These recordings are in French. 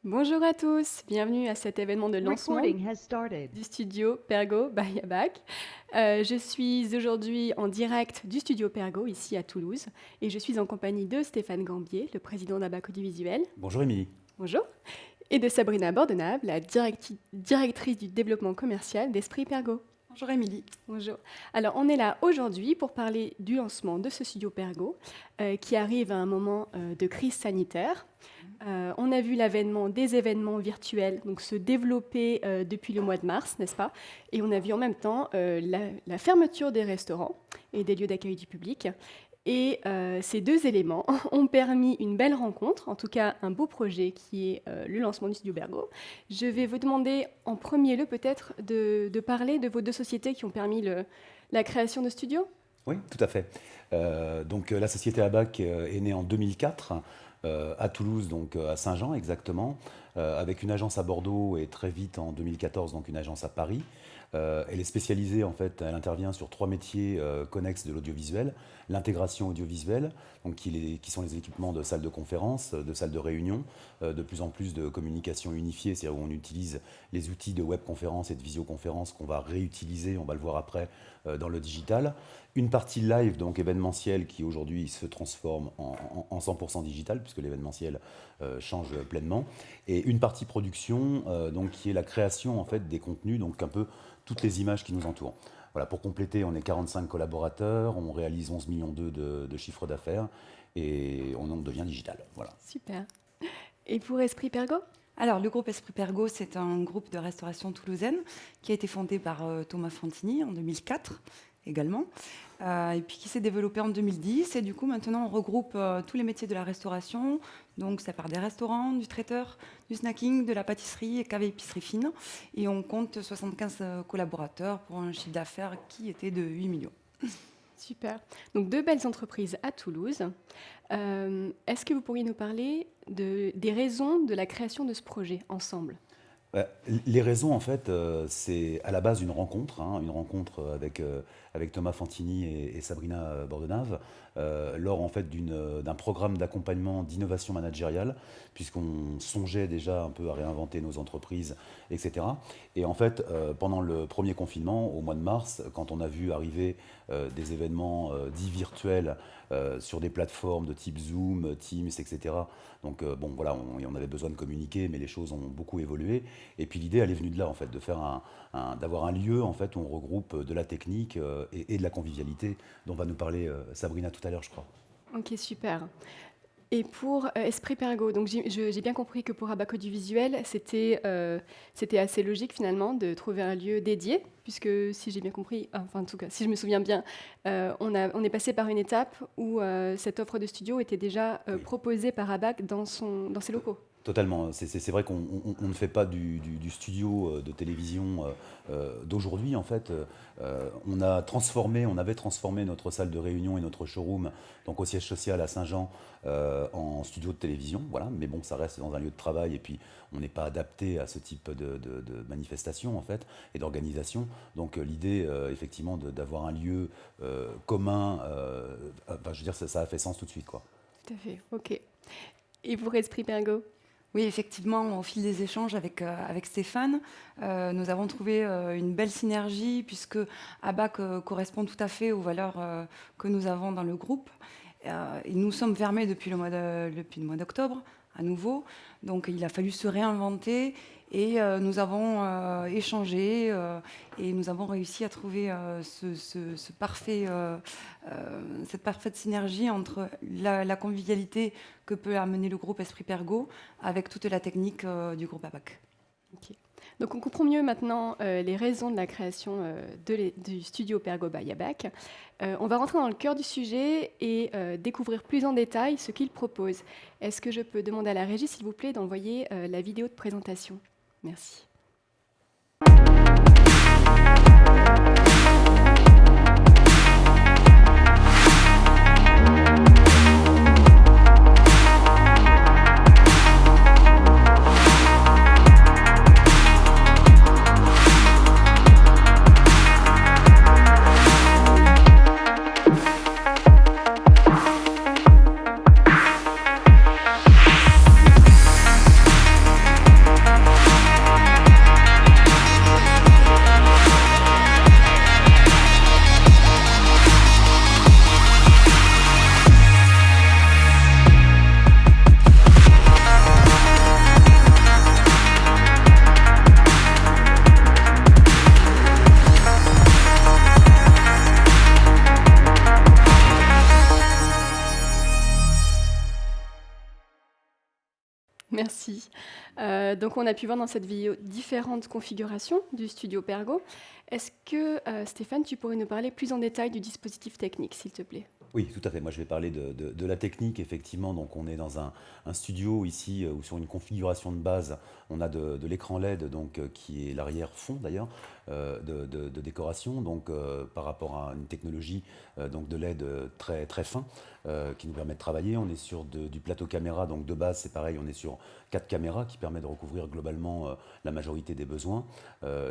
Bonjour à tous, bienvenue à cet événement de lancement du studio Pergo by Abac. Je suis aujourd'hui en direct du studio Pergo ici à Toulouse et je suis en compagnie de Stéphane Gambier, le président d'Abac Audiovisuel. Bonjour Émilie. Bonjour. Et de Sabrina Bordenave, la directrice du développement commercial d'Esprit Pergo. Bonjour Émilie. Bonjour. Alors on est là aujourd'hui pour parler du lancement de ce studio Pergo qui arrive à un moment de crise sanitaire. On a vu l'avènement des événements virtuels donc, se développer depuis le mois de mars, n'est-ce pas? Et on a vu en même temps la fermeture des restaurants et des lieux d'accueil du public. Et ces deux éléments ont permis une belle rencontre, en tout cas un beau projet qui est le lancement du studio Pergo. Je vais vous demander en premier lieu peut-être de parler de vos deux sociétés qui ont permis la création de studio. Oui, tout à fait. Donc la société Abac est née en 2004 à Toulouse, donc à Saint-Jean exactement, avec une agence à Bordeaux et très vite en 2014 donc une agence à Paris. Elle est spécialisée en fait, elle intervient sur 3 métiers connexes de l'audiovisuel, l'intégration audiovisuelle, donc qui sont les équipements de salles de conférence, de salles de réunion, de plus en plus de communication unifiée, c'est-à-dire où on utilise les outils de webconférence et de visioconférence qu'on va réutiliser, on va le voir après, dans le digital. Une partie live, donc événementielle, qui aujourd'hui se transforme en 100% digital, puisque l'événementiel change pleinement. Et une partie production, donc, qui est la création en fait, des contenus, donc un peu toutes les images qui nous entourent. Voilà, pour compléter, on est 45 collaborateurs, on réalise 11 millions de chiffre d'affaires et on devient digital. Voilà. Super. Et pour Esprit Pergo ? Alors, le groupe Esprit Pergo, c'est un groupe de restauration toulousaine qui a été fondé par Thomas Fantini en 2004 également, et puis qui s'est développé en 2010. Et du coup, maintenant, on regroupe tous les métiers de la restauration. Donc, ça part des restaurants, du traiteur, du snacking, de la pâtisserie et cave et épicerie fine. Et on compte 75 collaborateurs pour un chiffre d'affaires qui était de 8 millions. Super. Donc, deux belles entreprises à Toulouse. Est-ce que vous pourriez nous parler des raisons de la création de ce projet ensemble ? Les raisons, en fait, c'est à la base une rencontre avec Thomas Fantini et Sabrina Bordenave, lors en fait d'un programme d'accompagnement d'innovation managériale, puisqu'on songeait déjà un peu à réinventer nos entreprises, etc. Et en fait, pendant le premier confinement, au mois de mars, quand on a vu arriver des événements dits virtuels sur des plateformes de type Zoom, Teams, etc. Donc bon, voilà, on avait besoin de communiquer, mais les choses ont beaucoup évolué. Et puis l'idée, elle est venue de là, en fait, de faire d'avoir un lieu en fait, où on regroupe de la technique et de la convivialité, dont va nous parler Sabrina tout à l'heure, je crois. Ok, super. Et pour Esprit Pergo, donc j'ai bien compris que pour Abac Audiovisuel, c'était assez logique finalement de trouver un lieu dédié, puisque si j'ai bien compris, enfin en tout cas si je me souviens bien, on est passé par une étape où cette offre de studio était déjà proposée par Abac dans ses locaux. Totalement. C'est vrai qu'on ne fait pas du studio de télévision d'aujourd'hui. En fait, on avait transformé notre salle de réunion et notre showroom, donc au siège social à Saint-Jean, en studio de télévision. Voilà. Mais bon, ça reste dans un lieu de travail et puis on n'est pas adapté à ce type de manifestation en fait et d'organisation. Donc l'idée, effectivement, d'avoir un lieu commun, je veux dire, ça a fait sens tout de suite, quoi. Tout à fait. Ok. Et pour Esprit Pergo ? Oui, effectivement, au fil des échanges avec Stéphane, nous avons trouvé une belle synergie puisque Abac correspond tout à fait aux valeurs que nous avons dans le groupe. Et nous sommes fermés depuis le mois d'octobre à nouveau, donc il a fallu se réinventer et nous avons échangé et nous avons réussi à trouver cette parfaite synergie entre la convivialité que peut amener le groupe Esprit Pergo avec toute la technique du groupe Abac. Okay. Donc on comprend mieux maintenant les raisons de la création du studio Pergo by Abac. On va rentrer dans le cœur du sujet et découvrir plus en détail ce qu'il propose. Est-ce que je peux demander à la régie, s'il vous plaît, d'envoyer la vidéo de présentation ? Merci. Merci. Donc, on a pu voir dans cette vidéo différentes configurations du studio Pergo. Est-ce que, Stéphane, tu pourrais nous parler plus en détail du dispositif technique, s'il te plaît? Oui, tout à fait. Moi, je vais parler de la technique, effectivement. Donc, on est dans un studio ici où sur une configuration de base, on a de l'écran LED, donc, qui est l'arrière-fond d'ailleurs, de décoration, donc, par rapport à une technologie donc de LED très, très fin qui nous permet de travailler. On est sur du plateau caméra, donc de base, c'est pareil, on est sur 4 caméras qui permettent de recouvrir globalement la majorité des besoins,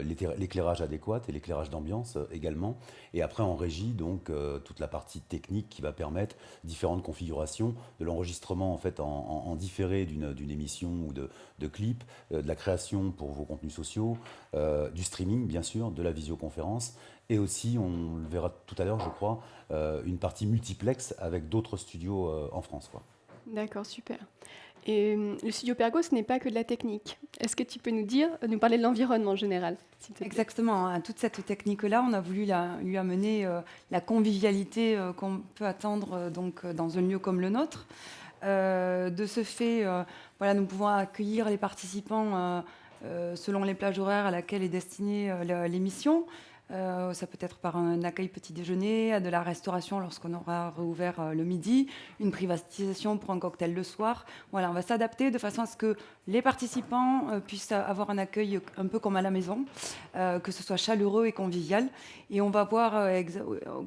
l'éclairage adéquat et l'éclairage d'ambiance également. Et après, en régie, donc, toute la partie technique qui va permettre différentes configurations, de l'enregistrement en fait en différé d'une émission ou de clips, de la création pour vos contenus sociaux, du streaming bien sûr, de la visioconférence, et aussi, on le verra tout à l'heure je crois, une partie multiplex avec d'autres studios en France, quoi. D'accord, super. Et le studio Pergo, ce n'est pas que de la technique. Est-ce que tu peux nous parler de l'environnement en général, s'il te plaît? Exactement, à toute cette technique-là, on a voulu lui amener la convivialité qu'on peut attendre dans un lieu comme le nôtre. De ce fait, voilà, nous pouvons accueillir les participants selon les plages horaires à laquelle est destinée l'émission. Ça peut être par un accueil petit déjeuner, de la restauration lorsqu'on aura rouvert le midi, une privatisation pour un cocktail le soir. Voilà, on va s'adapter de façon à ce que les participants puissent avoir un accueil un peu comme à la maison, que ce soit chaleureux et convivial. Et on va voir,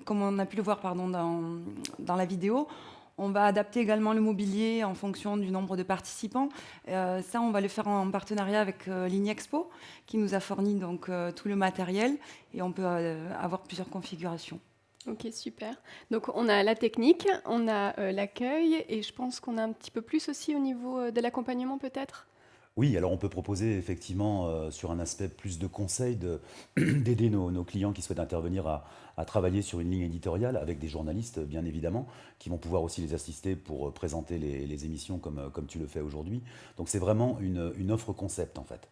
comme on a pu le voir dans la vidéo, on va adapter également le mobilier en fonction du nombre de participants. Ça, on va le faire en partenariat avec Lignexpo, qui nous a fourni donc tout le matériel, et on peut avoir plusieurs configurations. Ok, super. Donc on a la technique, on a l'accueil, et je pense qu'on a un petit peu plus aussi au niveau de l'accompagnement peut-être. Oui, alors on peut proposer effectivement sur un aspect plus de conseil, d'aider nos clients qui souhaitent intervenir à travailler sur une ligne éditoriale avec des journalistes bien évidemment, qui vont pouvoir aussi les assister pour présenter les émissions comme tu le fais aujourd'hui. Donc c'est vraiment une offre concept en fait.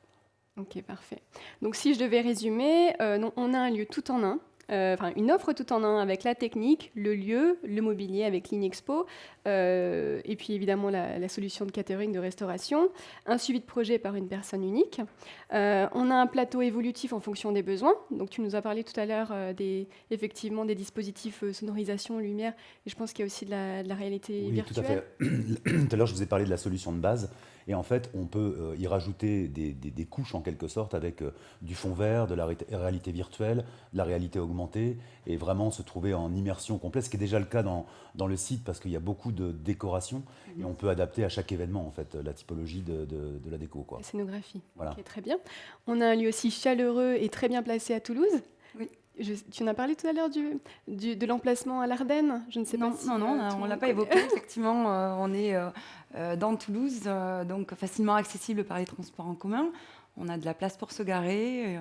Ok, parfait. Donc si je devais résumer, on a un lieu tout en un. Enfin, une offre tout en un avec la technique, le lieu, le mobilier avec Lignexpo, et puis évidemment la solution de catering, de restauration, un suivi de projet par une personne unique. On a un plateau évolutif en fonction des besoins. Donc tu nous as parlé tout à l'heure effectivement des dispositifs sonorisation, lumière, et je pense qu'il y a aussi de la réalité Oui, tout à virtuelle. fait. Tout à l'heure, je vous ai parlé de la solution de base. Et en fait, on peut y rajouter des couches en quelque sorte avec du fond vert, de la réalité virtuelle, de la réalité augmentée, et vraiment se trouver en immersion complète, ce qui est déjà le cas dans le site parce qu'il y a beaucoup de décorations et on peut adapter à chaque événement en fait la typologie de la déco, quoi. La scénographie. Voilà. Ok, très bien. On a un lieu aussi chaleureux et très bien placé à Toulouse. Oui. Tu en as parlé tout à l'heure de l'emplacement à l'Ardenne. Je ne sais Non, pas si non, non, tout on le ne l'a monde pas connaît. évoqué. Effectivement, on est dans Toulouse, donc facilement accessible par les transports en commun. On a de la place pour se garer,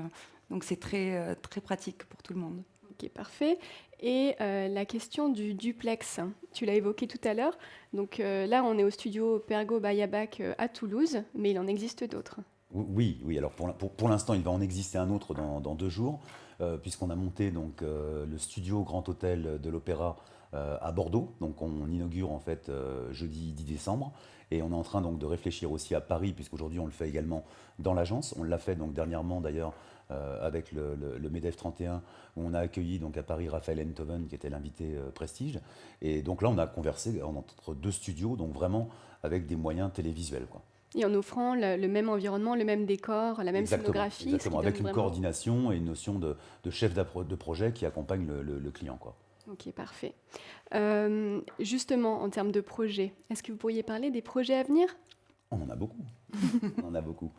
donc c'est très, très pratique pour tout le monde. Ok, parfait. Et la question du duplex, tu l'as évoqué tout à l'heure. Donc là, on est au studio Pergo Bayabac à Toulouse, mais il en existe d'autres. Oui, oui. Alors pour l'instant, il va en exister un autre dans 2 jours, puisqu'on a monté donc le studio Grand Hôtel de l'Opéra à Bordeaux. Donc on inaugure en fait jeudi 10 décembre. Et on est en train donc de réfléchir aussi à Paris, puisqu'aujourd'hui on le fait également dans l'agence. On l'a fait donc dernièrement d'ailleurs avec le MEDEF 31, où on a accueilli donc à Paris Raphaël Enthoven, qui était l'invité prestige. Et donc là, on a conversé entre 2 studios, donc vraiment avec des moyens télévisuels, quoi. Et en offrant le même environnement, le même décor, la même scénographie. Ce qui Exactement, avec donne une vraiment... coordination et une notion de chef de projet qui accompagne le client, quoi. Ok, parfait. Justement, en termes de projets, est-ce que vous pourriez parler des projets à venir? On en a beaucoup. On en a beaucoup.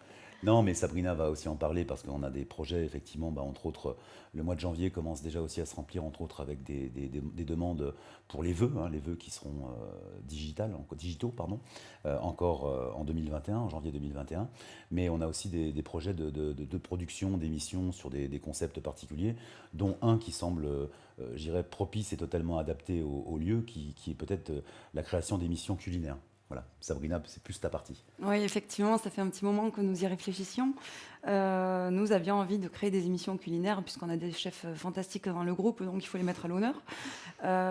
Non, mais Sabrina va aussi en parler parce qu'on a des projets, effectivement, entre autres, le mois de janvier commence déjà aussi à se remplir, entre autres, avec des demandes pour les vœux, hein, les vœux qui seront digitaux, pardon, encore en 2021, en janvier 2021. Mais on a aussi des projets de production, d'émissions sur des concepts particuliers, dont un qui semble, je dirais, propice et totalement adapté au lieu, qui est peut-être la création d'émissions culinaires. Voilà, Sabrina, c'est plus ta partie. Oui, effectivement, ça fait un petit moment que nous y réfléchissions. nous avions envie de créer des émissions culinaires, puisqu'on a des chefs fantastiques dans le groupe, donc il faut les mettre à l'honneur.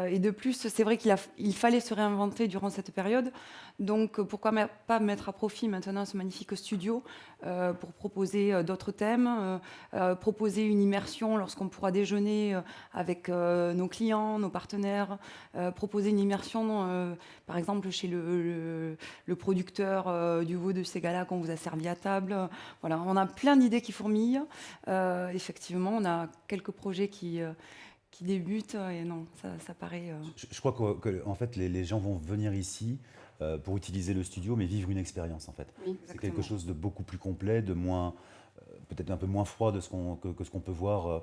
Et de plus, c'est vrai qu'il fallait se réinventer durant cette période. Donc, pourquoi pas mettre à profit maintenant ce magnifique studio pour proposer d'autres thèmes, proposer une immersion lorsqu'on pourra déjeuner avec nos clients, nos partenaires, proposer une immersion, par exemple, chez le producteur du veau de Ségala qu'on vous a servi à table. Voilà, on a plein d'idées qui fourmillent. Effectivement, on a quelques projets qui débutent et non, ça paraît... Je crois que en fait, les gens vont venir ici pour utiliser le studio, mais vivre une expérience en fait. Oui. C'est quelque chose de beaucoup plus complet, de moins, peut-être un peu moins froid de que ce qu'on peut voir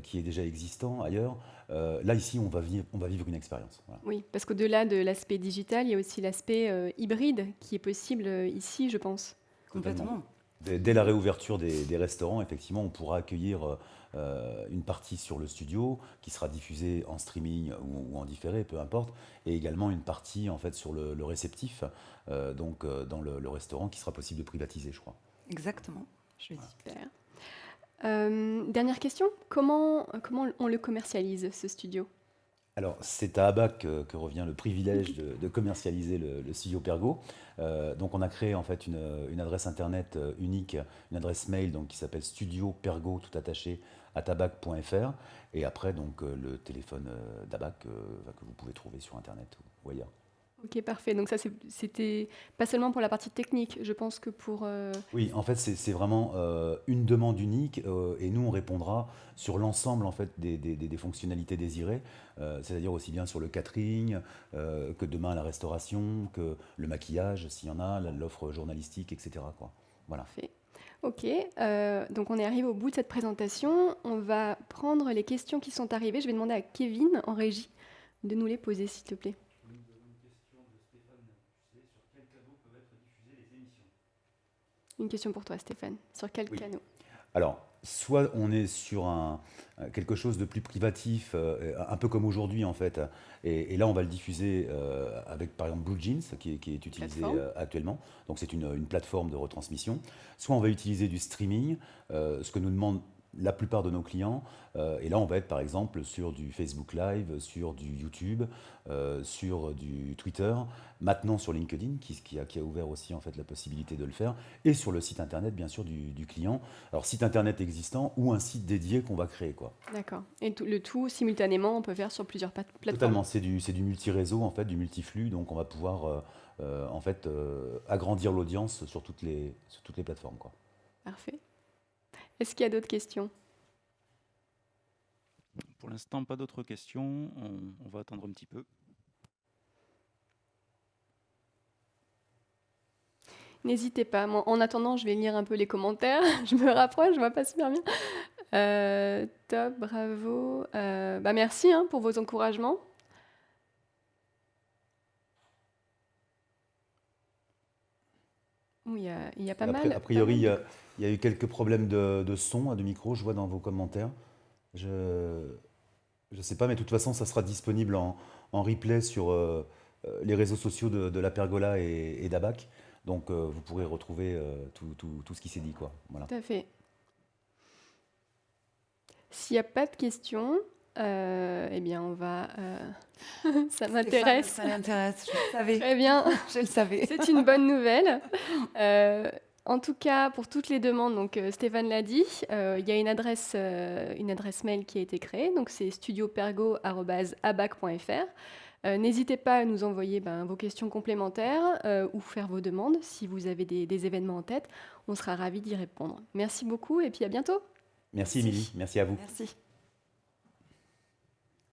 qui est déjà existant ailleurs. Là, ici, on va vivre une expérience. Voilà. Oui, parce qu'au-delà de l'aspect digital, il y a aussi l'aspect hybride qui est possible ici, je pense. Complètement. Dès la réouverture des restaurants, effectivement, on pourra accueillir une partie sur le studio qui sera diffusée en streaming ou en différé, peu importe, et également une partie en fait sur le réceptif, dans le restaurant qui sera possible de privatiser, je crois. Exactement. Super. Dernière question, comment on le commercialise, ce studio? Alors, c'est à Abac que revient le privilège de commercialiser le studio Pergo. Donc, on a créé en fait une adresse internet unique, une adresse mail donc, qui s'appelle studiopergo tout attaché @abac.fr. Et après, donc, le téléphone d'Abac que vous pouvez trouver sur internet ou ailleurs. Ok, parfait. Donc ça, c'était pas seulement pour la partie technique, je pense que pour... Oui, en fait, c'est vraiment une demande unique et nous, on répondra sur l'ensemble en fait, des fonctionnalités désirées, c'est-à-dire aussi bien sur le catering que demain la restauration, que le maquillage, s'il y en a, l'offre journalistique, etc. quoi. Voilà. Parfait. Ok, donc on est arrivé au bout de cette présentation. On va prendre les questions qui sont arrivées. Je vais demander à Kevin, en régie, de nous les poser, s'il te plaît. Une question pour toi, Stéphane. Sur quel Oui. canal? Alors, soit on est sur quelque chose de plus privatif, un peu comme aujourd'hui en fait, et là on va le diffuser avec par exemple Blue Jeans qui est utilisé Plateforme. actuellement, donc c'est une plateforme de retransmission. Soit on va utiliser du streaming, ce que nous demandent la plupart de nos clients, et là on va être par exemple sur du Facebook Live, sur du YouTube, sur du Twitter, maintenant sur LinkedIn qui a ouvert aussi en fait la possibilité de le faire, et sur le site internet bien sûr du client. Alors site internet existant ou un site dédié qu'on va créer quoi. D'accord. Et le tout simultanément, on peut faire sur plusieurs plateformes. Totalement, c'est du multi-réseau en fait, du multiflux, donc on va pouvoir en fait agrandir l'audience sur toutes les plateformes quoi. Parfait. Est-ce qu'il y a d'autres questions? Pour l'instant, pas d'autres questions. On va attendre un petit peu. N'hésitez pas. Moi, en attendant, je vais lire un peu les commentaires. Je me rapproche, je vois pas super bien. Top, bravo. Merci pour vos encouragements. Oui, il y a pas mal. A priori, il y a eu quelques problèmes de son, de micro, je vois dans vos commentaires. Je ne sais pas, mais de toute façon, ça sera disponible en replay sur les réseaux sociaux de la Pergola et d'Abac. Donc, vous pourrez retrouver tout ce qui s'est dit, quoi. Voilà. Tout à fait. S'il n'y a pas de questions, eh bien, on va... ça m'intéresse. Ça l'intéresse, je le savais. Très bien. Je le savais. C'est une bonne nouvelle. En tout cas, pour toutes les demandes, donc Stéphane l'a dit, il y a une adresse mail qui a été créée, donc c'est studiopergo@abac.fr. N'hésitez pas à nous envoyer vos questions complémentaires ou faire vos demandes si vous avez des événements en tête. On sera ravis d'y répondre. Merci beaucoup et puis à bientôt. Merci Émilie, merci à vous. Merci.